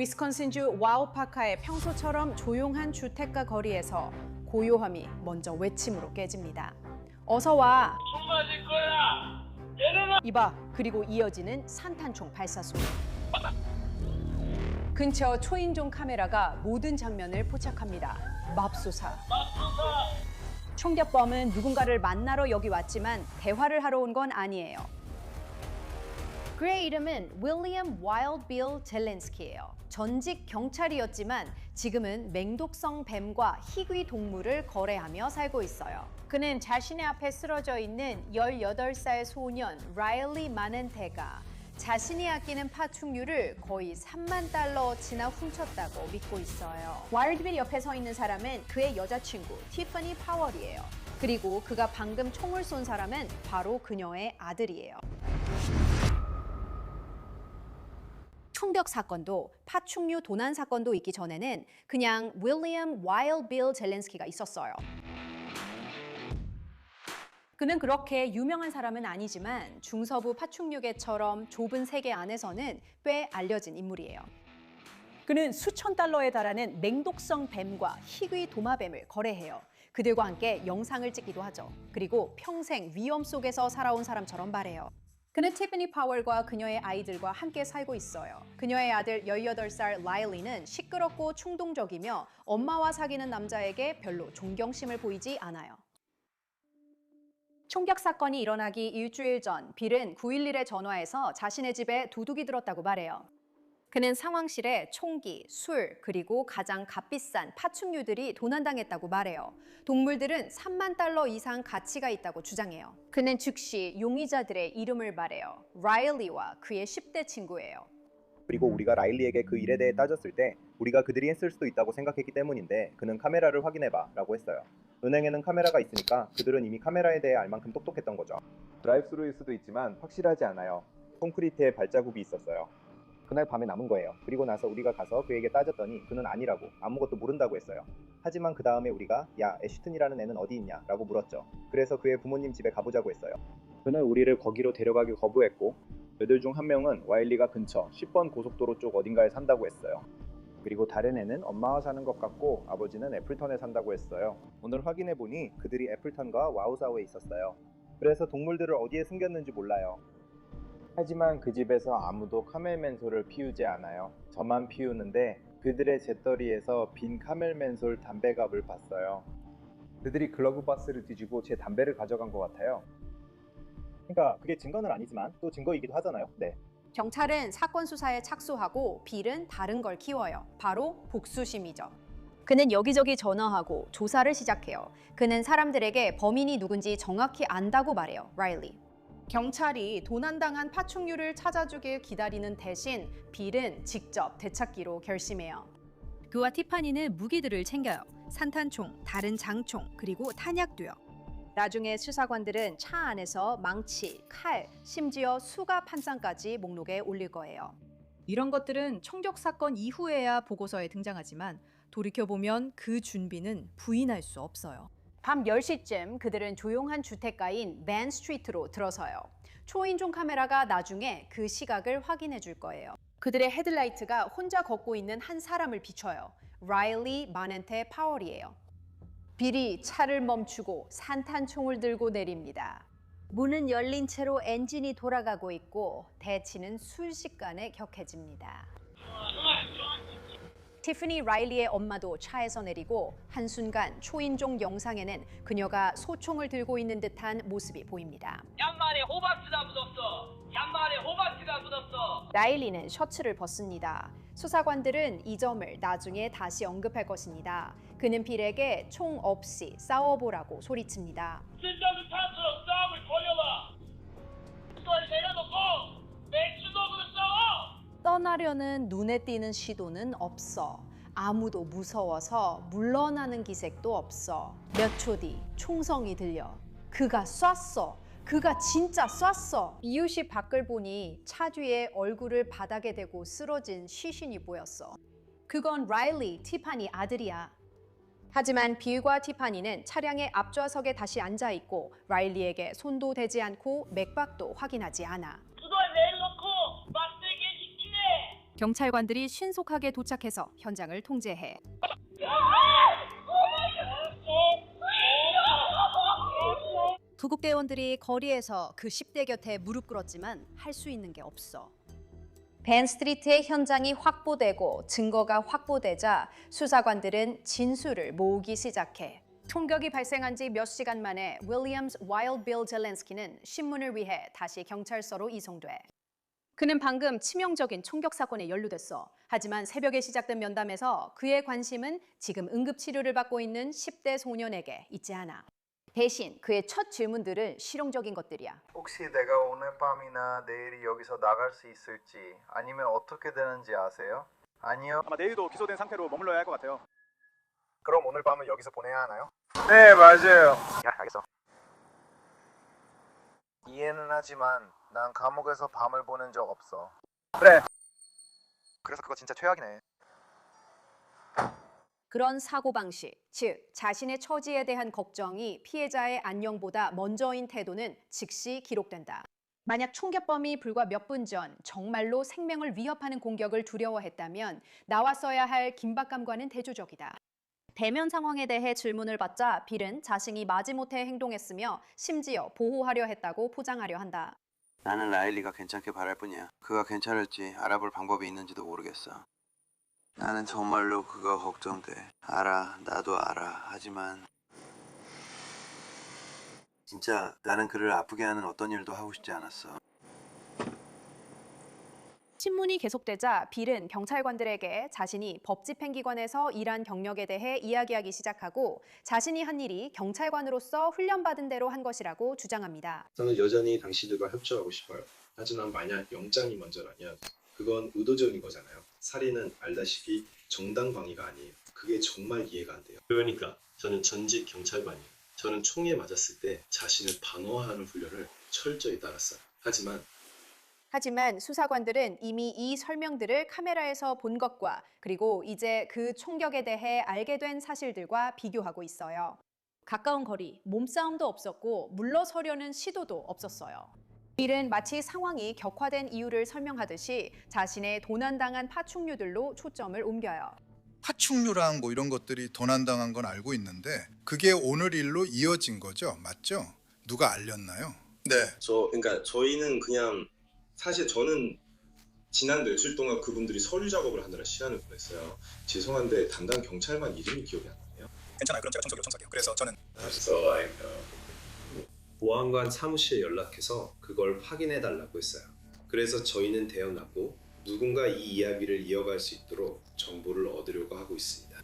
위스콘신주 와우파카의 평소처럼 조용한 주택가 거리에서 고요함이 먼저 외침으로 깨집니다. 어서 와! 총 맞을 거야! 얘네는 이봐! 그리고 이어지는 산탄총 발사 소리. 근처 초인종 카메라가 모든 장면을 포착합니다. 맙소사. 총격범은 누군가를 만나러 여기 왔지만 대화를 하러 온 건 아니에요. 그의 이름은 윌리엄 와일드 빌 젤렌스키예요. 전직 경찰이었지만 지금은 맹독성 뱀과 희귀 동물을 거래하며 살고 있어요. 그는 자신의 앞에 쓰러져 있는 18살 소년 라일리 마넨테가 자신이 아끼는 파충류를 거의 3만 달러어치나 훔쳤다고 믿고 있어요. 와일드 빌 옆에 서 있는 사람은 그의 여자친구 티파니 파월이에요. 그리고 그가 방금 총을 쏜 사람은 바로 그녀의 아들이에요. 총격 사건도 파충류 도난 사건도 있기 전에는 그냥 윌리엄 와일드 빌 젤렌스키가 있었어요. 그는 그렇게 유명한 사람은 아니지만 중서부 파충류계처럼 좁은 세계 안에서는 꽤 알려진 인물이에요. 그는 수천 달러에 달하는 맹독성 뱀과 희귀 도마뱀을 거래해요. 그들과 함께 영상을 찍기도 하죠. 그리고 평생 위험 속에서 살아온 사람처럼 말해요. 그는 티파니 파월과 그녀의 아이들과 함께 살고 있어요. 그녀의 아들 18살 라일리는 시끄럽고 충동적이며 엄마와 사귀는 남자에게 별로 존경심을 보이지 않아요. 총격 사건이 일어나기 일주일 전, 빌은 911에 전화해서 자신의 집에 도둑이 들었다고 말해요. 그는 상황실에 총기, 술, 그리고 가장 값비싼 파충류들이 도난당했다고 말해요. 동물들은 3만 달러 이상 가치가 있다고 주장해요. 그는 즉시 용의자들의 이름을 말해요. 라일리와 그의 10대 친구예요. 그리고 우리가 라일리에게 그 일에 대해 따졌을 때 우리가 그들이 했을 수도 있다고 생각했기 때문인데 그는 카메라를 확인해봐 라고 했어요. 은행에는 카메라가 있으니까 그들은 이미 카메라에 대해 알 만큼 똑똑했던 거죠. 드라이브스루일 수도 있지만 확실하지 않아요. 콘크리트에 발자국이 있었어요. 그날 밤에 남은 거예요. 그리고 나서 우리가 가서 그에게 따졌더니 그는 아니라고 아무것도 모른다고 했어요. 하지만 그 다음에 우리가 야 애쉬튼이라는 애는 어디 있냐 라고 물었죠. 그래서 그의 부모님 집에 가보자고 했어요. 그는 우리를 거기로 데려가기 거부했고 그들 중 한 명은 와일리가 근처 10번 고속도로 쪽 어딘가에 산다고 했어요. 그리고 다른 애는 엄마와 사는 것 같고 아버지는 애플턴에 산다고 했어요. 오늘 확인해보니 그들이 애플턴과 와우사우에 있었어요. 그래서 동물들을 어디에 숨겼는지 몰라요. 하지만 그 집에서 아무도 카멜맨솔을 피우지 않아요. 저만 피우는데 그들의 재떨이에서 빈 카멜맨솔 담배갑을 봤어요. 그들이 글러브 박스를 뒤지고 제 담배를 가져간 것 같아요. 그러니까 그게 증거는 아니지만 또 증거이기도 하잖아요. 네. 경찰은 사건 수사에 착수하고 빌은 다른 걸 키워요. 바로 복수심이죠. 그는 여기저기 전화하고 조사를 시작해요. 그는 사람들에게 범인이 누군지 정확히 안다고 말해요. 라일리. 경찰이 도난당한 파충류를 찾아주길 기다리는 대신 빌은 직접 되찾기로 결심해요. 그와 티파니는 무기들을 챙겨요. 산탄총, 다른 장총, 그리고 탄약도요. 나중에 수사관들은 차 안에서 망치, 칼, 심지어 수갑 한 쌍까지 목록에 올릴 거예요. 이런 것들은 총격 사건 이후에야 보고서에 등장하지만 돌이켜보면 그 준비는 부인할 수 없어요. 밤 10시쯤 그들은 조용한 주택가인 맨 스트리트로 들어서요. 초인종 카메라가 나중에 그 시각을 확인해 줄 거예요. 그들의 헤드라이트가 혼자 걷고 있는 한 사람을 비춰요. 라일리 마넨테 파월이에요. 빌이 차를 멈추고 산탄총을 들고 내립니다. 문은 열린 채로 엔진이 돌아가고 있고 대치는 순식간에 격해집니다. 티파니 라일리의 엄마도 차에서 내리고 한순간 초인종 영상에는 그녀가 소총을 들고 있는 듯한 모습이 보입니다. 양말에 호박스가 묻었어. 양말에 호박스가 묻었어. 라일리는 셔츠를 벗습니다. 수사관들은 이 점을 나중에 다시 언급할 것입니다. 그는 빌에게 총 없이 싸워보라고 소리칩니다. 쓸데없는 사람처럼 싸움을 벌여봐. 그걸 내려놓고 내 주먹으로 싸워. 떠나려는 눈에 띄는 시도는 없어. 아무도 무서워서 물러나는 기색도 없어. 몇 초 뒤 총성이 들려. 그가 쐈어. 그가 진짜 쐈어. 이웃이 밖을 보니 차 뒤에 얼굴을 바닥에 대고 쓰러진 시신이 보였어. 그건 라일리, 티파니 아들이야. 하지만 빌과 티파니는 차량의 앞좌석에 다시 앉아있고 라일리에게 손도 대지 않고 맥박도 확인하지 않아. 그걸 내려놓고 막대기에 시키네. 경찰관들이 신속하게 도착해서 현장을 통제해. 구급대원들이 거리에서 그 10대 곁에 무릎 꿇었지만 할 수 있는 게 없어. 벤 스트리트의 현장이 확보되고 증거가 확보되자 수사관들은 진술을 모으기 시작해. 총격이 발생한 지 몇 시간 만에 윌리엄스 와일드 빌 젤렌스키는 신문을 위해 다시 경찰서로 이송돼. 그는 방금 치명적인 총격 사건에 연루됐어. 하지만 새벽에 시작된 면담에서 그의 관심은 지금 응급치료를 받고 있는 10대 소년에게 있지 않아. 대신 그의 첫 질문들은 실용적인 것들이야. 혹시 내가 오늘 밤이나 내일이 여기서 나갈 수 있을지 아니면 어떻게 되는지 아세요? 아니요. 아마 내일도 기소된 상태로 머물러야 할 것 같아요. 그럼 오늘 밤은 여기서 보내야 하나요? 네, 맞아요. 야, 알겠어. 이해는 하지만 난 감옥에서 밤을 보낸 적 없어. 그래. 그래서 그거 진짜 최악이네. 그런 사고방식, 즉 자신의 처지에 대한 걱정이 피해자의 안녕보다 먼저인 태도는 즉시 기록된다. 만약 총격범이 불과 몇 분 전 정말로 생명을 위협하는 공격을 두려워했다면 나왔어야 할 긴박감과는 대조적이다. 대면 상황에 대해 질문을 받자 빌은 자신이 마지못해 행동했으며 심지어 보호하려 했다고 포장하려 한다. 나는 라일리가 괜찮게 바랄 뿐이야. 그가 괜찮을지 알아볼 방법이 있는지도 모르겠어. 나는 정말로 그가 걱정돼. 알아, 나도 알아. 하지만 진짜 나는 그를 아프게 하는 어떤 일도 하고 싶지 않았어. 신문이 계속되자 빌은 경찰관들에게 자신이 법집행기관에서 일한 경력에 대해 이야기하기 시작하고 자신이 한 일이 경찰관으로서 훈련받은 대로 한 것이라고 주장합니다. 저는 여전히 당신들과 협조하고 싶어요. 하지만 만약 영장이 먼저라면 그건 의도적인 거잖아요. 살인은 알다시피 정당방위가 아니에요. 그게 정말 이해가 안 돼요. 그러니까 저는 전직 경찰관이에요. 저는 총에 맞았을 때 자신을 방어하는 훈련을 철저히 따랐어요. 하지만 수사관들은 이미 이 설명들을 카메라에서 본 것과 그리고 이제 그 총격에 대해 알게 된 사실들과 비교하고 있어요. 가까운 거리, 몸싸움도 없었고 물러서려는 시도도 없었어요. 빌은 마치 상황이 격화된 이유를 설명하듯이 자신의 도난당한 파충류들로 초점을 옮겨요. 파충류랑 뭐 이런 것들이 도난당한 건 알고 있는데 그게 오늘 일로 이어진 거죠, 맞죠? 누가 알렸나요? 네. 그러니까 저희는 그냥 사실 저는 지난 며칠 동안 그분들이 서류 작업을 하느라 시간을 보냈어요. 죄송한데 담당 경찰관 이름이 기억이 안 나네요. 괜찮아요. 그럼 제가 청소기로 청소할게요. 그래서 저는 보안관 사무실에 연락해서 그걸 확인해 달라고 했어요. 그래서 저희는 대응하고 누군가 이 이야기를 이어갈 수 있도록 정보를 얻으려고 하고 있습니다.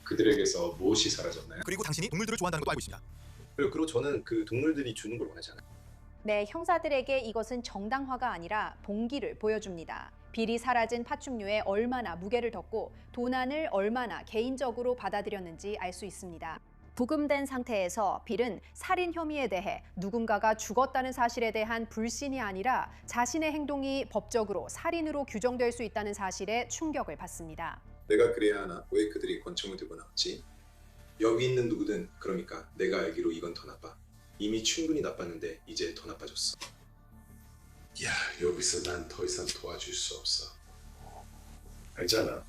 그들에게서 무엇이 사라졌나요? 그리고 당신이 동물들을 좋아한다는 것도 알고 있습니다. 그리고 저는 그 동물들이 주는 걸 원하지 않아요. 네, 형사들에게 이것은 정당화가 아니라 동기를 보여줍니다. 빌이 사라진 파충류에 얼마나 무게를 뒀고 도난을 얼마나 개인적으로 받아들였는지 알 수 있습니다. 부금된 상태에서 빌은 살인 혐의에 대해 누군가가 죽었다는 사실에 대한 불신이 아니라 자신의 행동이 법적으로 살인으로 규정될 수 있다는 사실에 충격을 받습니다. 내가 그래야 하나? 왜 그들이 권총을 들고 나왔지? 여기 있는 누구든 그러니까 내가 알기로 이건 더 나빠. 이미 충분히 나빴는데 이제 더 나빠졌어. 야, 여기서 난 더 이상 도와줄 수 없어. 알잖아.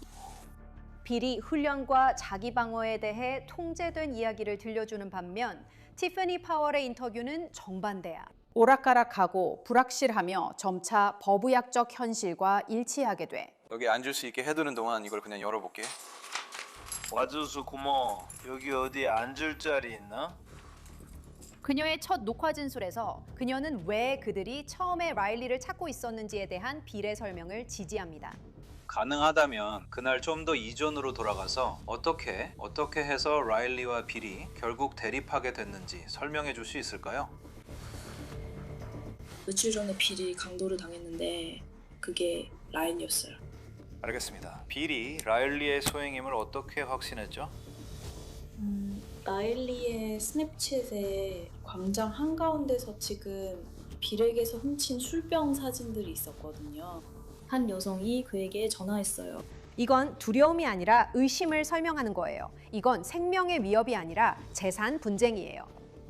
빌이 훈련과 자기 방어에 대해 통제된 이야기를 들려주는 반면 티ffany 파월의 인터뷰는 정반대야. 오락가락하고 불확실하며 점차 법의학적 현실과 일치하게 돼. 여기 앉을 수 있게 해두는 동안 이걸 그냥 열어볼게. 와줘서 고마워. 여기 어디 앉을 자리 있나? 그녀의 첫 녹화 진술에서 그녀는 왜 그들이 처음에 라일리를 찾고 있었는지에 대한 빌의 설명을 지지합니다. 가능하다면 그날 좀 더 이전으로 돌아가서 어떻게 해서 라일리와 빌이 결국 대립하게 됐는지 설명해 줄 수 있을까요? 며칠 전에 빌이 강도를 당했는데 그게 라일리였어요. 알겠습니다. 빌이 라일리의 소행임을 어떻게 확신했죠? 라일리의 스냅챗에 광장 한가운데서 찍은 빌에게서 훔친 술병 사진들이 있었거든요. 한 여성이 그에게 전화했어요. 이건 두려움이 아니라 의심을 설명하는 거예요. 이건 생명의 위협이 아니라 재산 분쟁이에요.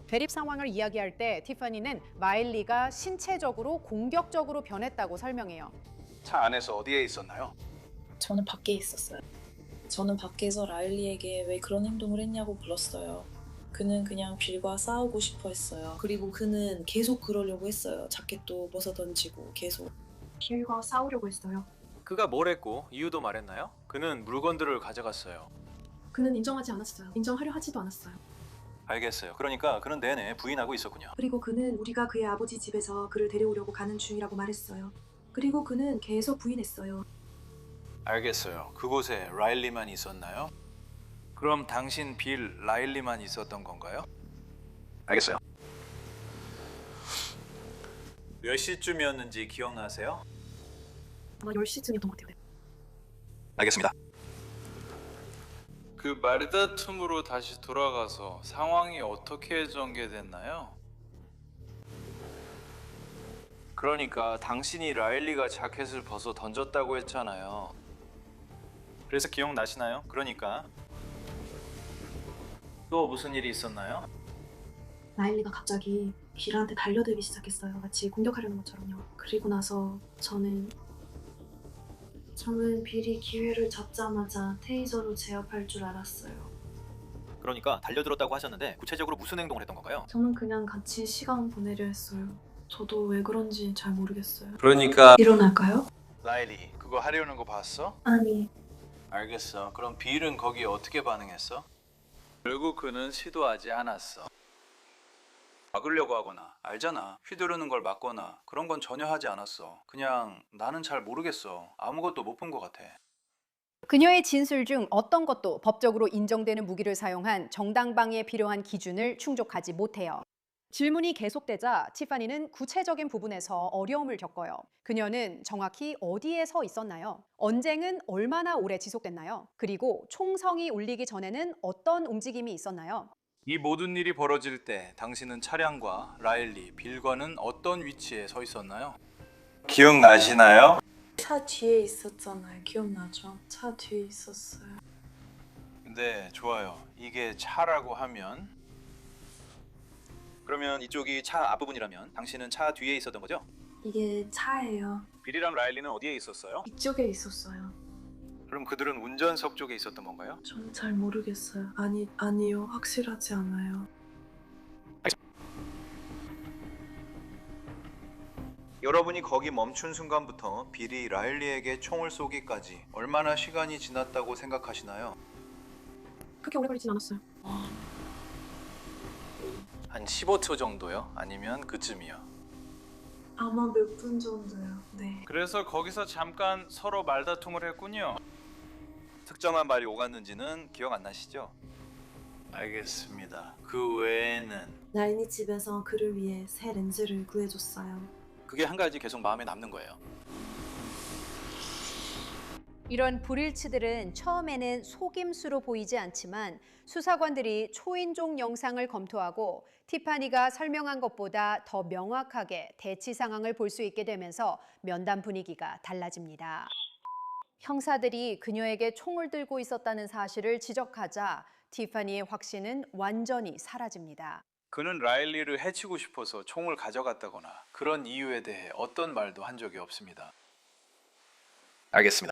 대립 상황을 이야기할 때 티ffany는 라일리가 신체적으로 공격적으로 변했다고 설명해요. 차 안에서 어디에 있었나요? 저는 밖에 있었어요. 저는 밖에서 라일리에게 왜 그런 행동을 했냐고 불렀어요. 그는 그냥 빌과 싸우고 싶어 했어요. 그리고 그는 계속 그러려고 했어요. 자켓도 벗어 던지고 계속. 빌과 싸우려고 했어요. 그가 뭘 했고 이유도 말했나요? 그는 물건들을 가져갔어요. 그는 인정하지 않았어요. 인정하려 하지도 않았어요. 알겠어요. 그러니까 그는 내내 부인하고 있었군요. 그리고 그는 우리가 그의 아버지 집에서 그를 데려오려고 가는 중이라고 말했어요. 그리고 그는 계속 부인했어요. 알겠어요. 그곳에 라일리만 있었나요? 그럼 당신 빌 라일리만 있었던 건가요? 알겠어요. 몇 시쯤이었는지 기억나세요? 아마 10시쯤이었던 것 같아요. 알겠습니다. 그 말다툼으로 다시 돌아가서 상황이 어떻게 전개됐나요? 그러니까 당신이 라일리가 자켓을 벗어 던졌다고 했잖아요. 그래서 기억나시나요? 그러니까 또 무슨 일이 있었나요? 라일리가 갑자기 빌한테 달려들기 시작했어요. 마치 공격하려는 것처럼요. 그리고 나서 저는 빌이 기회를 잡자마자 테이저로 제압할 줄 알았어요. 그러니까 달려들었다고 하셨는데 구체적으로 무슨 행동을 했던 건가요? 저는 그냥 같이 시간 보내려 했어요. 저도 왜 그런지 잘 모르겠어요. 그러니까 일어날까요? 라일리 그거 하려는 거 봤어? 아니. 알겠어. 그럼 빌은 거기에 어떻게 반응했어? 결국 그는 시도하지 않았어. 막으려고 하거나 알잖아. 휘두르는 걸 막거나 그런 건 전혀 하지 않았어. 그냥 나는 잘 모르겠어. 아무것도 못 본 것 같아. 그녀의 진술 중 어떤 것도 법적으로 인정되는 무기를 사용한 정당방위에 필요한 기준을 충족하지 못해요. 질문이 계속되자 티파니는 구체적인 부분에서 어려움을 겪어요. 그녀는 정확히 어디에 서 있었나요? 언쟁은 얼마나 오래 지속됐나요? 그리고 총성이 울리기 전에는 어떤 움직임이 있었나요? 이 모든 일이 벌어질 때 당신은 차량과 라일리, 빌과는 어떤 위치에 서 있었나요? 기억나시나요? 차 뒤에 있었잖아요. 기억나죠? 차 뒤에 있었어요. 네, 좋아요. 이게 차라고 하면 그러면 이쪽이 차 앞부분이라면 당신은 차 뒤에 있었던 거죠? 이게 차예요. 빌이랑 라일리는 어디에 있었어요? 이쪽에 있었어요. 그럼 그들은 운전석 쪽에 있었던 건가요? 전 잘 모르겠어요. 아니요. 확실하지 않아요. 여러분이 거기 멈춘 순간부터 빌이 라일리에게 총을 쏘기까지 얼마나 시간이 지났다고 생각하시나요? 그렇게 오래 걸리진 않았어요. 한 15초 정도요? 아니면 그쯤이요? 아마 몇 분 정도요. 네. 그래서 거기서 잠깐 서로 말다툼을 했군요. 특정한 말이 오갔는지는 기억 안 나시죠? 알겠습니다. 그 외에는 라인이 집에서 그를 위해 새 렌즈를 구해줬어요. 그게 한 가지 계속 마음에 남는 거예요. 이런 불일치들은 처음에는 속임수로 보이지 않지만 수사관들이 초인종 영상을 검토하고 티파니가 설명한 것보다 더 명확하게 대치 상황을 볼 수 있게 되면서 면담 분위기가 달라집니다. 형사들이 그녀에게 총을 들고 있었다는 사실을 지적하자 티파니의 확신은 완전히 사라집니다. 그는 라일리를 해치고 싶어서 총을 가져갔다거나 그런 이유에 대해 어떤 말도 한 적이 없습니다. 알겠습니다.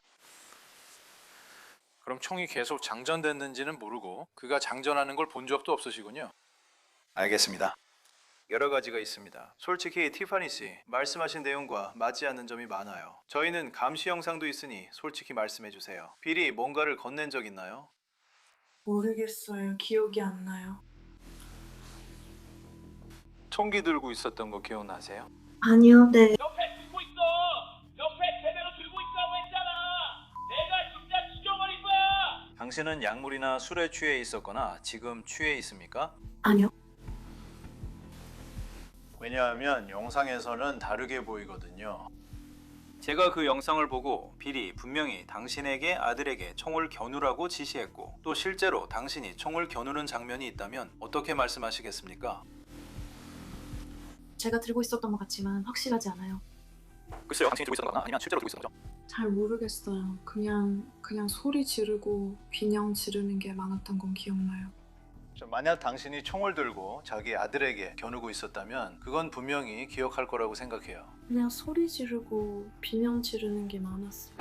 그럼 총이 계속 장전됐는지는 모르고 그가 장전하는 걸 본 적도 없으시군요. 알겠습니다. 여러 가지가 있습니다. 솔직히 티파니 씨, 말씀하신 내용과 맞지 않는 점이 많아요. 저희는 감시 영상도 있으니 솔직히 말씀해 주세요. 빌이 뭔가를 건넨 적 있나요? 모르겠어요. 기억이 안 나요. 총기 들고 있었던 거 기억나세요? 아니요. 네. 옆에 들고 있어. 옆에 제대로 들고 있다고 했잖아. 내가 진짜 죽여버릴 거야. 당신은 약물이나 술에 취해 있었거나 지금 취해 있습니까? 아니요. 왜냐하면 영상에서는 다르게 보이거든요. 제가 그 영상을 보고 빌이 분명히 당신에게 아들에게 총을 겨누라고 지시했고 또 실제로 당신이 총을 겨누는 장면이 있다면 어떻게 말씀하시겠습니까? 제가 들고 있었던 것 같지만 확실하지 않아요. 글쎄요, 당신이 들고 있었던 거나 아니면 실제로 들고 있었던 거죠? 잘 모르겠어요. 그냥 소리 지르고 비명 지르는 게 많았던 건 기억나요. 만약 당신이 총을 들고 자기 아들에게 겨누고 있었다면 그건 분명히 기억할 거라고 생각해요. 그냥 소리 지르고 비명 지르는 게 많았어요.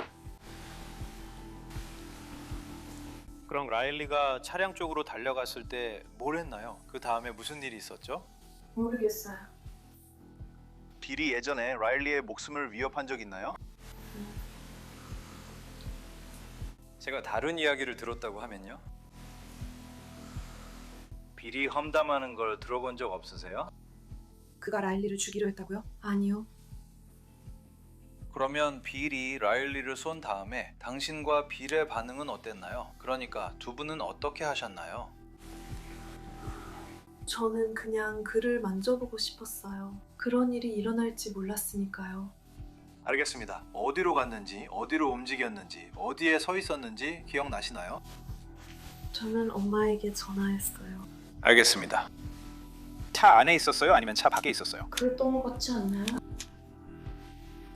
그럼 라일리가 차량 쪽으로 달려갔을 때 뭘 했나요? 그 다음에 무슨 일이 있었죠? 모르겠어요. 빌이 예전에 라일리의 목숨을 위협한 적 있나요? 제가 다른 이야기를 들었다고 하면요? 빌이 험담하는 걸 들어본 적 없으세요? 그가 라일리를 죽이려 했다고요? 아니요. 그러면 빌이 라일리를 쏜 다음에 당신과 빌의 반응은 어땠나요? 그러니까 두 분은 어떻게 하셨나요? 저는 그냥 그를 만져보고 싶었어요. 그런 일이 일어날지 몰랐으니까요. 알겠습니다. 어디로 갔는지, 어디로 움직였는지, 어디에 서 있었는지 기억나시나요? 저는 엄마에게 전화했어요. 알겠습니다. 차 안에 있었어요? 아니면 차 밖에 있었어요? 그랬던 것 같지 않나요?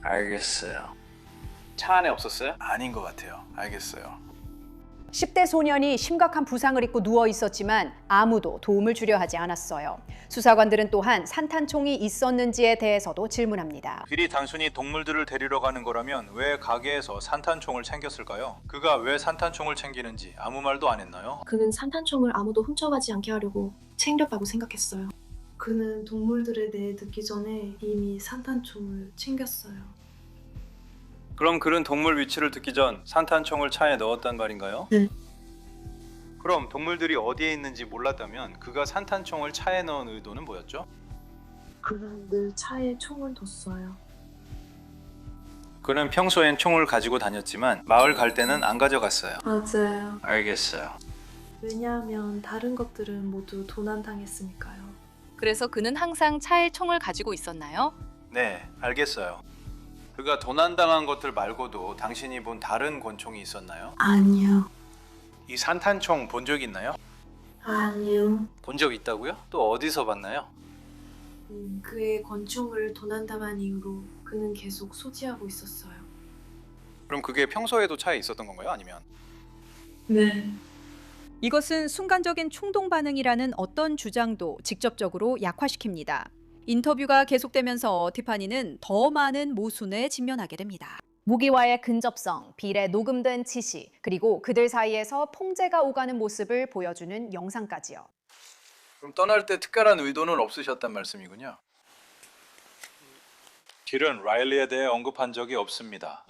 알겠어요. 차 안에 없었어요? 아닌 것 같아요. 알겠어요. 10대 소년이 심각한 부상을 입고 누워 있었지만 아무도 도움을 주려 하지 않았어요. 수사관들은 또한 산탄총이 있었는지에 대해서도 질문합니다. 빌이 단순히 동물들을 데리러 가는 거라면 왜 가게에서 산탄총을 챙겼을까요? 그가 왜 산탄총을 챙기는지 아무 말도 안 했나요? 그는 산탄총을 아무도 훔쳐가지 않게 하려고 챙겼다고 생각했어요. 그는 동물들에 대해 듣기 전에 이미 산탄총을 챙겼어요. 그럼 그는 동물 위치를 듣기 전 산탄총을 차에 넣었단 말인가요? 네. 그럼 동물들이 어디에 있는지 몰랐다면 그가 산탄총을 차에 넣은 의도는 뭐였죠? 그는 늘 차에 총을 뒀어요. 그는 평소엔 총을 가지고 다녔지만 마을 갈 때는 안 가져갔어요. 맞아요. 알겠어요. 왜냐하면 다른 것들은 모두 도난당했으니까요. 그래서 그는 항상 차에 총을 가지고 있었나요? 네, 알겠어요. 그가 도난당한 것들 말고도 당신이 본 다른 권총이 있었나요? 아니요. 이 산탄총 본 적 있나요? 아니요. 본 적 있다고요? 또 어디서 봤나요? 그의 권총을 도난당한 이후로 그는 계속 소지하고 있었어요. 그럼 그게 평소에도 차에 있었던 건가요? 아니면? 네. 이것은 순간적인 충동 반응이라는 어떤 주장도 직접적으로 약화시킵니다. 인터뷰가 계속되면서 티파니는 더 많은 모순에 직면하게 됩니다. 무기와의 근접성, 빌의 녹음된 지시, 그리고 그들 사이에서 통제가 오가는 모습을 보여주는 영상까지요. 그럼 떠날 때 특별한 의도는 없으셨단 말씀이군요. 빌은 라일리에 대해 언급한 적이 없습니다.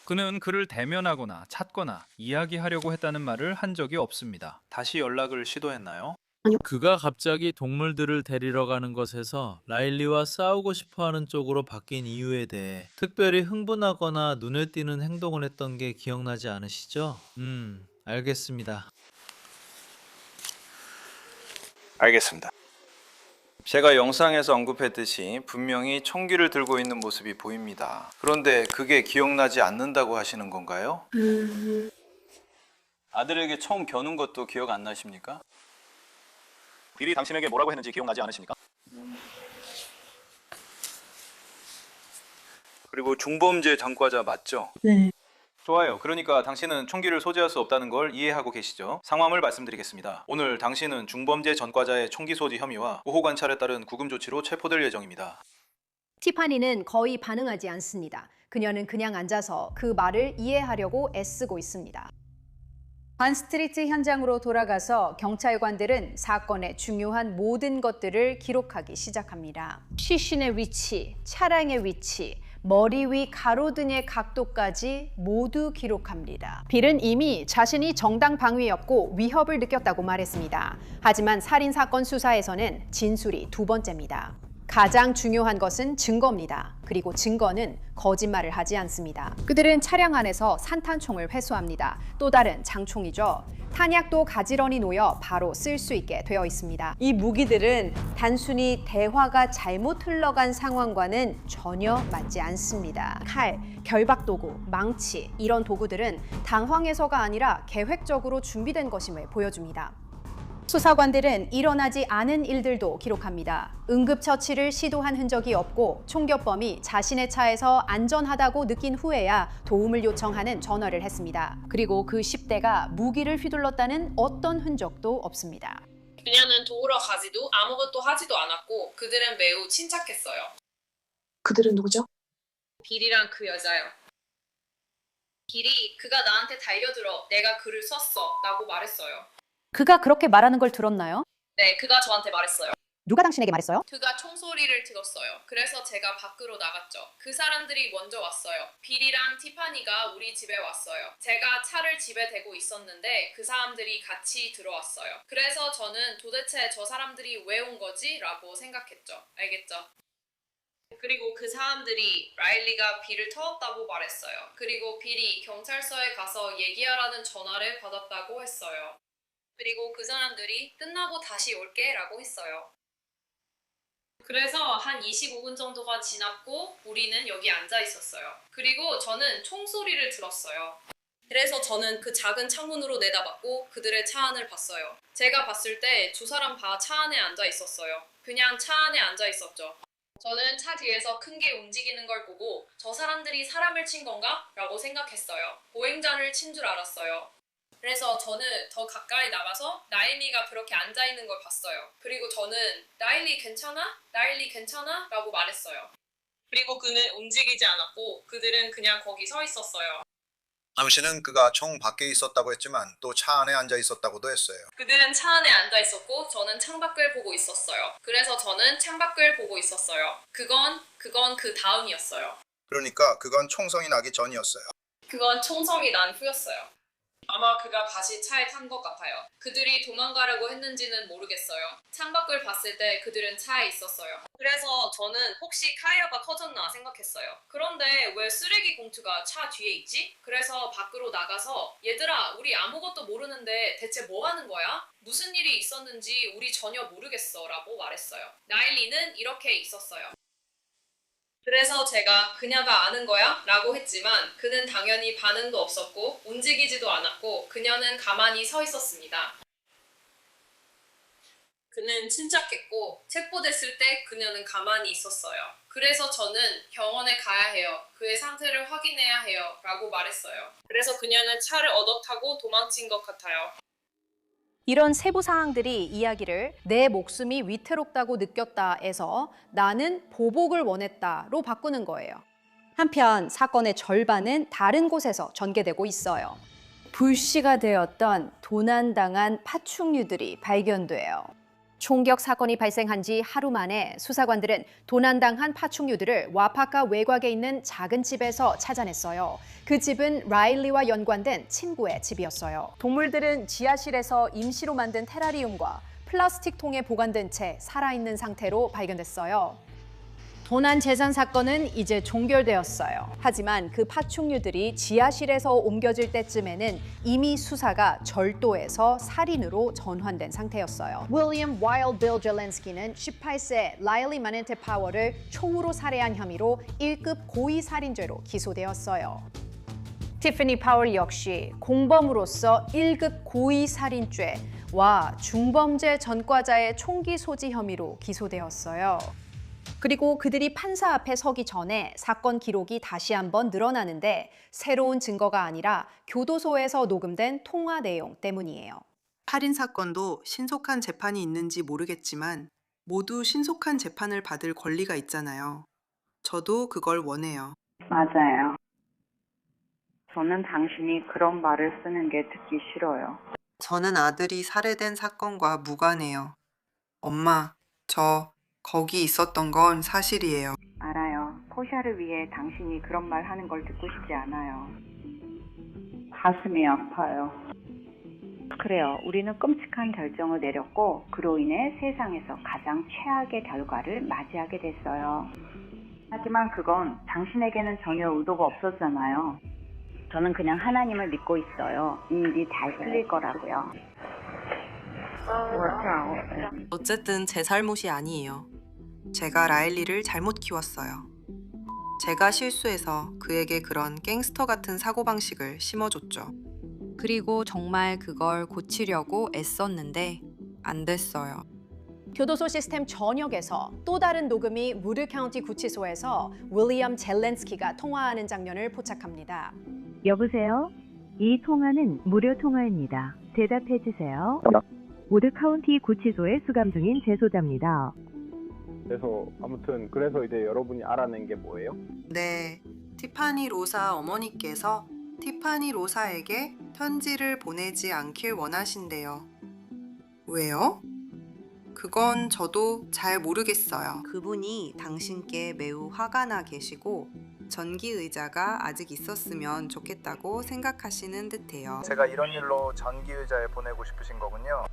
그는 그를 대면하거나 찾거나 이야기하려고 했다는 말을 한 적이 없습니다. 다시 연락을 시도했나요? 그가 갑자기 동물들을 데리러 가는 것에서 라일리와 싸우고 싶어하는 쪽으로 바뀐 이유에 대해 특별히 흥분하거나 눈에 띄는 행동을 했던 게 기억나지 않으시죠? 알겠습니다. 알겠습니다. 제가 영상에서 언급했듯이 분명히 총기를 들고 있는 모습이 보입니다. 그런데 그게 기억나지 않는다고 하시는 건가요? 아들에게 총 겨눈 것도 기억 안 나십니까? 빌이 당신에게 뭐라고 했는지 기억나지 않으십니까? 그리고 중범죄 전과자 맞죠? 네. 좋아요. 그러니까 당신은 총기를 소지할 수 없다는 걸 이해하고 계시죠? 상황을 말씀드리겠습니다. 오늘 당신은 중범죄 전과자의 총기 소지 혐의와 보호 관찰에 따른 구금 조치로 체포될 예정입니다. 티파니는 거의 반응하지 않습니다. 그녀는 그냥 앉아서 그 말을 이해하려고 애쓰고 있습니다. 반스트리트 현장으로 돌아가서 경찰관들은 사건의 중요한 모든 것들을 기록하기 시작합니다. 시신의 위치, 차량의 위치, 머리 위 가로등의 각도까지 모두 기록합니다. 빌은 이미 자신이 정당 방위였고 위협을 느꼈다고 말했습니다. 하지만 살인사건 수사에서는 진술이 두 번째입니다. 가장 중요한 것은 증거입니다. 그리고 증거는 거짓말을 하지 않습니다. 그들은 차량 안에서 산탄총을 회수합니다. 또 다른 장총이죠. 탄약도 가지런히 놓여 바로 쓸 수 있게 되어 있습니다. 이 무기들은 단순히 대화가 잘못 흘러간 상황과는 전혀 맞지 않습니다. 칼, 결박도구, 망치 이런 도구들은 당황해서가 아니라 계획적으로 준비된 것임을 보여줍니다. 수사관들은 일어나지 않은 일들도 기록합니다. 응급처치를 시도한 흔적이 없고 총격범이 자신의 차에서 안전하다고 느낀 후에야 도움을 요청하는 전화를 했습니다. 그리고 그 10대가 무기를 휘둘렀다는 어떤 흔적도 없습니다. 그녀는 도우러 가지도 아무것도 하지도 않았고 그들은 매우 침착했어요. 그들은 누구죠? 빌이랑 그 여자요. 빌이 그가 나한테 달려들어 내가 그를 쐈어 라고 말했어요. 그가 그렇게 말하는 걸 들었나요? 네, 그가 저한테 말했어요. 누가 당신에게 말했어요? 그가 총소리를 들었어요. 그래서 제가 밖으로 나갔죠. 그 사람들이 먼저 왔어요. 빌이랑 티파니가 우리 집에 왔어요. 제가 차를 집에 대고 있었는데 그 사람들이 같이 들어왔어요. 그래서 저는 도대체 저 사람들이 왜 온 거지? 라고 생각했죠. 알겠죠? 그리고 그 사람들이 라일리가 빌을 터졌다고 말했어요. 그리고 빌이 경찰서에 가서 얘기하라는 전화를 받았다고 했어요. 그리고 그 사람들이 끝나고 다시 올게 라고 했어요. 그래서 한 25분 정도가 지났고 우리는 여기 앉아 있었어요. 그리고 저는 총소리를 들었어요. 그래서 저는 그 작은 창문으로 내다봤고 그들의 차 안을 봤어요. 제가 봤을 때 두 사람 다 차 안에 앉아 있었어요. 그냥 차 안에 앉아 있었죠. 저는 차 뒤에서 큰 게 움직이는 걸 보고 저 사람들이 사람을 친 건가? 라고 생각했어요. 보행자를 친 줄 알았어요. 그래서 저는 더 가까이 나가서 라일리가 그렇게 앉아있는 걸 봤어요. 그리고 저는 라일리 괜찮아? 라일리 괜찮아? 라고 말했어요. 그리고 그는 움직이지 않았고 그들은 그냥 거기 서 있었어요. 당신은 그가 총 밖에 있었다고 했지만 또 차 안에 앉아 있었다고도 했어요. 그들은 차 안에 앉아 있었고 저는 창밖을 보고 있었어요. 그래서 저는 창밖을 보고 있었어요. 그건 그 다음이었어요. 그러니까 그건 총성이 나기 전이었어요. 그건 총성이 난 후였어요. 아마 그가 다시 차에 탄 것 같아요. 그들이 도망가려고 했는지는 모르겠어요. 창밖을 봤을 때 그들은 차에 있었어요. 그래서 저는 혹시 타이어가 터졌나 생각했어요. 그런데 왜 쓰레기 봉투가 차 뒤에 있지? 그래서 밖으로 나가서 얘들아 우리 아무것도 모르는데 대체 뭐 하는 거야? 무슨 일이 있었는지 우리 전혀 모르겠어 라고 말했어요. 라일리는 이렇게 있었어요. 그래서 제가 그녀가 아는 거야? 라고 했지만 그는 당연히 반응도 없었고 움직이지도 않았고 그녀는 가만히 서 있었습니다. 그는 침착했고 체포됐을 때 그녀는 가만히 있었어요. 그래서 저는 병원에 가야 해요. 그의 상태를 확인해야 해요. 라고 말했어요. 그래서 그녀는 차를 얻어 타고 도망친 것 같아요. 이런 세부 사항들이 이야기를 내 목숨이 위태롭다고 느꼈다에서 나는 보복을 원했다로 바꾸는 거예요. 한편 사건의 절반은 다른 곳에서 전개되고 있어요. 불씨가 되었던 도난당한 파충류들이 발견돼요. 총격 사건이 발생한 지 하루 만에 수사관들은 도난당한 파충류들을 와파카 외곽에 있는 작은 집에서 찾아냈어요. 그 집은 라일리와 연관된 친구의 집이었어요. 동물들은 지하실에서 임시로 만든 테라리움과 플라스틱 통에 보관된 채 살아있는 상태로 발견됐어요. 도난 재산 사건은 이제 종결되었어요. 하지만 그 파충류들이 지하실에서 옮겨질 때쯤에는 이미 수사가 절도에서 살인으로 전환된 상태였어요. 윌리엄 와일드 빌 젤렌스키는 18세 라일리 마넨테 파워를 총으로 살해한 혐의로 1급 고의 살인죄로 기소되었어요. 티파니 파월 역시 공범으로서 1급 고의 살인죄와 중범죄 전과자의 총기 소지 혐의로 기소되었어요. 그리고 그들이 판사 앞에 서기 전에 사건 기록이 다시 한번 늘어나는데 새로운 증거가 아니라 교도소에서 녹음된 통화 내용 때문이에요. 살인 사건도 신속한 재판이 있는지 모르겠지만 모두 신속한 재판을 받을 권리가 있잖아요. 저도 그걸 원해요. 맞아요. 저는 당신이 그런 말을 쓰는 게 듣기 싫어요. 저는 아들이 살해된 사건과 무관해요. 엄마, 저 거기 있었던 건 사실이에요. 알아요. 포샤를 위해 당신이 그런 말 하는 걸 듣고 싶지 않아요. 가슴이 아파요. 그래요. 우리는 끔찍한 결정을 내렸고 그로 인해 세상에서 가장 최악의 결과를 맞이하게 됐어요. 하지만 그건 당신에게는 전혀 의도가 없었잖아요. 저는 그냥 하나님을 믿고 있어요. 이 일이 잘 풀릴 거라고요. 어쨌든 제 잘못이 아니에요. 제가 라일리를 잘못 키웠어요. 제가 실수해서 그에게 그런 갱스터 같은 사고방식을 심어줬죠. 그리고 정말 그걸 고치려고 애썼는데 안 됐어요. 교도소 시스템 전역에서 또 다른 녹음이 무드 카운티 구치소에서 윌리엄 젤렌스키가 통화하는 장면을 포착합니다. 여보세요? 이 통화는 무료 통화입니다. 대답해 주세요. 우드 카운티 구치소에 수감 중인 재소자입니다. 그래서 이제 여러분이 알아낸 게 뭐예요? 네, 티파니 로사 어머니께서 티파니 로사에게 편지를 보내지 않길 원하신대요. 왜요? 그건 저도 잘 모르겠어요. 그분이 당신께 매우 화가 나 계시고 전기 의자가 아직 있었으면 좋겠다고 생각하시는 듯해요. 제가 이런 일로 전기 의자에 보내고 싶으신 거군요.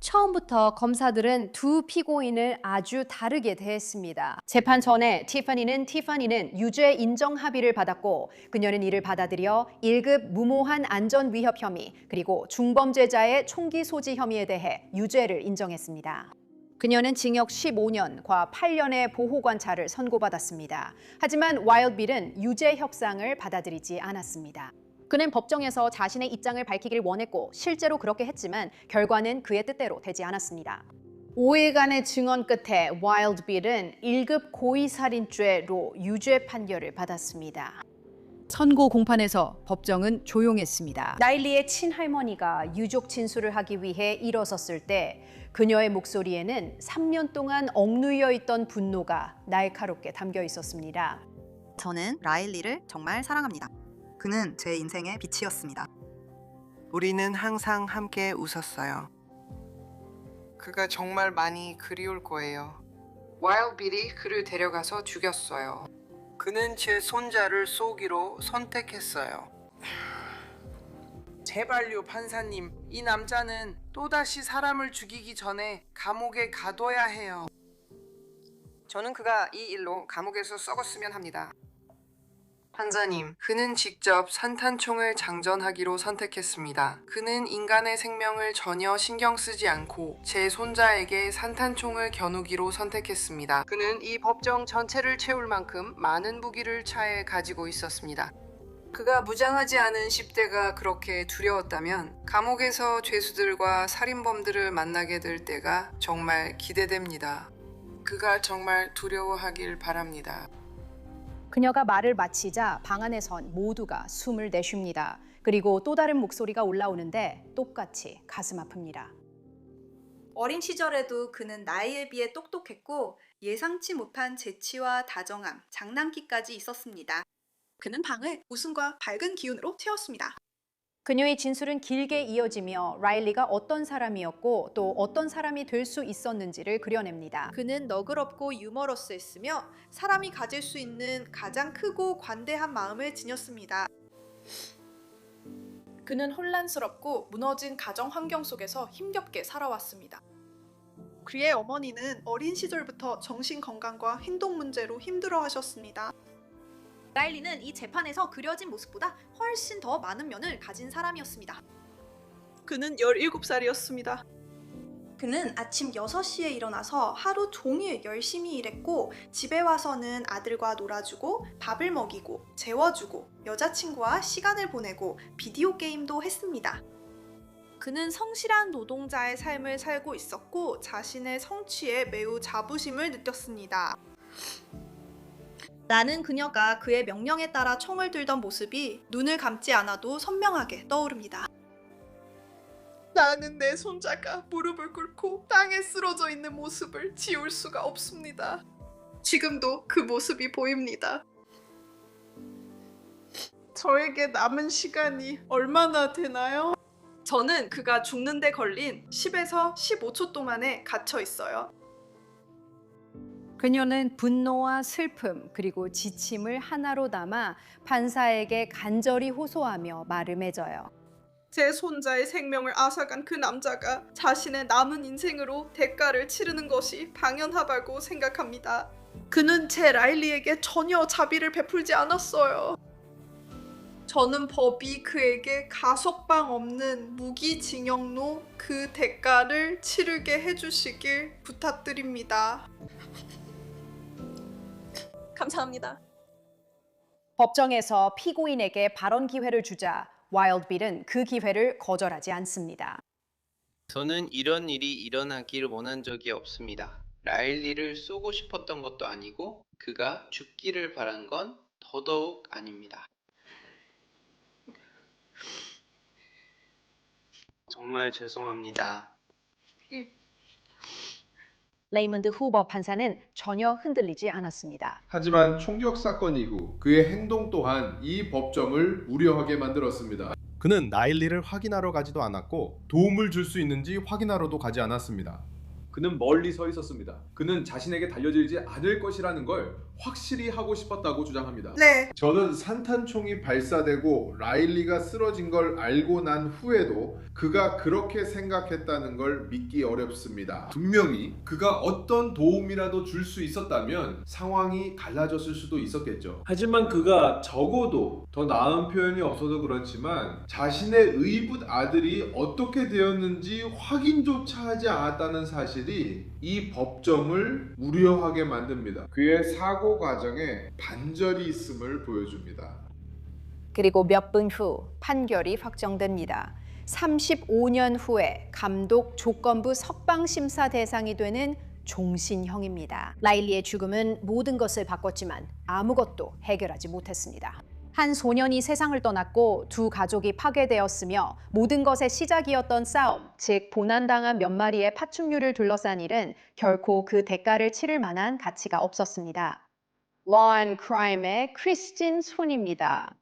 처음부터 검사들은 두 피고인을 아주 다르게 대했습니다. 재판 전에 티파니는 유죄 인정 합의를 받았고 그녀는 이를 받아들여 1급 무모한 안전 위협 혐의 그리고 중범죄자의 총기 소지 혐의에 대해 유죄를 인정했습니다. 그녀는 징역 15년과 8년의 보호 관찰을 선고받았습니다. 하지만 와일드 빌은 유죄 협상을 받아들이지 않았습니다. 그는 법정에서 자신의 입장을 밝히길 원했고 실제로 그렇게 했지만 결과는 그의 뜻대로 되지 않았습니다. 5일간의 증언 끝에 와일드 빌은 1급 고의살인죄로 유죄 판결을 받았습니다. 선고 공판에서 법정은 조용했습니다. 라일리의 친할머니가 유족 진술을 하기 위해 일어섰을 때 그녀의 목소리에는 3년 동안 억누여 있던 분노가 날카롭게 담겨 있었습니다. 저는 라일리를 정말 사랑합니다. 그는 제 인생의 빛이었습니다. 우리는 항상 함께 웃었어요. 그가 정말 많이 그리울 거예요. 와일드 빌이 그를 데려가서 죽였어요. 그는 제 손자를 쏘기로 선택했어요. 제발요, 판사님. 이 남자는 또다시 사람을 죽이기 전에 감옥에 가둬야 해요. 저는 그가 이 일로 감옥에서 썩었으면 합니다. 판사님, 그는 직접 산탄총을 장전하기로 선택했습니다. 그는 인간의 생명을 전혀 신경 쓰지 않고 제 손자에게 산탄총을 겨누기로 선택했습니다. 그는 이 법정 전체를 채울 만큼 많은 무기를 차에 가지고 있었습니다. 그가 무장하지 않은 10대가 그렇게 두려웠다면 감옥에서 죄수들과 살인범들을 만나게 될 때가 정말 기대됩니다. 그가 정말 두려워하길 바랍니다. 그녀가 말을 마치자 방 안에선 모두가 숨을 내쉽니다. 그리고 또 다른 목소리가 올라오는데 똑같이 가슴 아픕니다. 어린 시절에도 그는 나이에 비해 똑똑했고 예상치 못한 재치와 다정함, 장난기까지 있었습니다. 그는 방을 웃음과 밝은 기운으로 채웠습니다. 그녀의 진술은 길게 이어지며 라일리가 어떤 사람이었고 또 어떤 사람이 될 수 있었는지를 그려냅니다. 그는 너그럽고 유머러스했으며 사람이 가질 수 있는 가장 크고 관대한 마음을 지녔습니다. 그는 혼란스럽고 무너진 가정 환경 속에서 힘겹게 살아왔습니다. 그의 어머니는 어린 시절부터 정신 건강과 행동 문제로 힘들어하셨습니다. 라일리는 이 재판에서 그려진 모습보다 훨씬 더 많은 면을 가진 사람이었습니다. 그는 17살이었습니다. 그는 아침 6시에 일어나서 하루 종일 열심히 일했고 집에 와서는 아들과 놀아주고 밥을 먹이고 재워주고 여자친구와 시간을 보내고 비디오 게임도 했습니다. 그는 성실한 노동자의 삶을 살고 있었고 자신의 성취에 매우 자부심을 느꼈습니다. 나는 그녀가 그의 명령에 따라 총을 들던 모습이 눈을 감지 않아도 선명하게 떠오릅니다. 나는 내 손자가 무릎을 꿇고 땅에 쓰러져 있는 모습을 지울 수가 없습니다. 지금도 그 모습이 보입니다. 저에게 남은 시간이 얼마나 되나요? 저는 그가 죽는 데 걸린 10에서 15초 동안에 갇혀 있어요. 그녀는 분노와 슬픔 그리고 지침을 하나로 담아 판사에게 간절히 호소하며 말을 맺어요. 제 손자의 생명을 앗아간 그 남자가 자신의 남은 인생으로 대가를 치르는 것이 당연하다고 생각합니다. 그는 제 라일리에게 전혀 자비를 베풀지 않았어요. 저는 법이 그에게 가석방 없는 무기징역로 그 대가를 치르게 해주시길 부탁드립니다. 감사합니다. 법정에서 피고인에게 발언 기회를 주자 와일드 빌은 그 기회를 거절하지 않습니다. 저는 이런 일이 일어나기를 원한 적이 없습니다. 라일리를 쏘고 싶었던 것도 아니고 그가 죽기를 바란 건 더더욱 아닙니다. 정말 죄송합니다. 레이먼드 후버 판사는 전혀 흔들리지 않았습니다. 하지만 총격 사건 이후 그의 행동 또한 이 법정을 우려하게 만들었습니다. 그는 라일리를 확인하러 가지도 않았고 도움을 줄 수 있는지 확인하러도 가지 않았습니다. 그는 멀리 서 있었습니다. 그는 자신에게 달려들지 않을 것이라는 걸 확실히 하고 싶었다고 주장합니다. 네. 저는 산탄총이 발사되고 라일리가 쓰러진 걸 알고 난 후에도 그가 그렇게 생각했다는 걸 믿기 어렵습니다. 분명히 그가 어떤 도움이라도 줄 수 있었다면 상황이 달라졌을 수도 있었겠죠. 하지만 그가 적어도 더 나은 표현이 없어도 그렇지만 자신의 의붓 아들이 어떻게 되었는지 확인조차 하지 않았다는 사실이 이 법정을 우려하게 만듭니다. 그의 사고 과정에 반절이 있음을 보여줍니다. 그리고 몇 분 후 판결이 확정됩니다. 35년 후에 감독 조건부 석방 심사 대상이 되는 종신형입니다. 라일리의 죽음은 모든 것을 바꿨지만 아무것도 해결하지 못했습니다. 한 소년이 세상을 떠났고 두 가족이 파괴되었으며 모든 것의 시작이었던 싸움, 즉 고난당한 몇 마리의 파충류를 둘러싼 일은 결코 그 대가를 치를 만한 가치가 없었습니다. Law and Crime의 크리스틴 손입니다.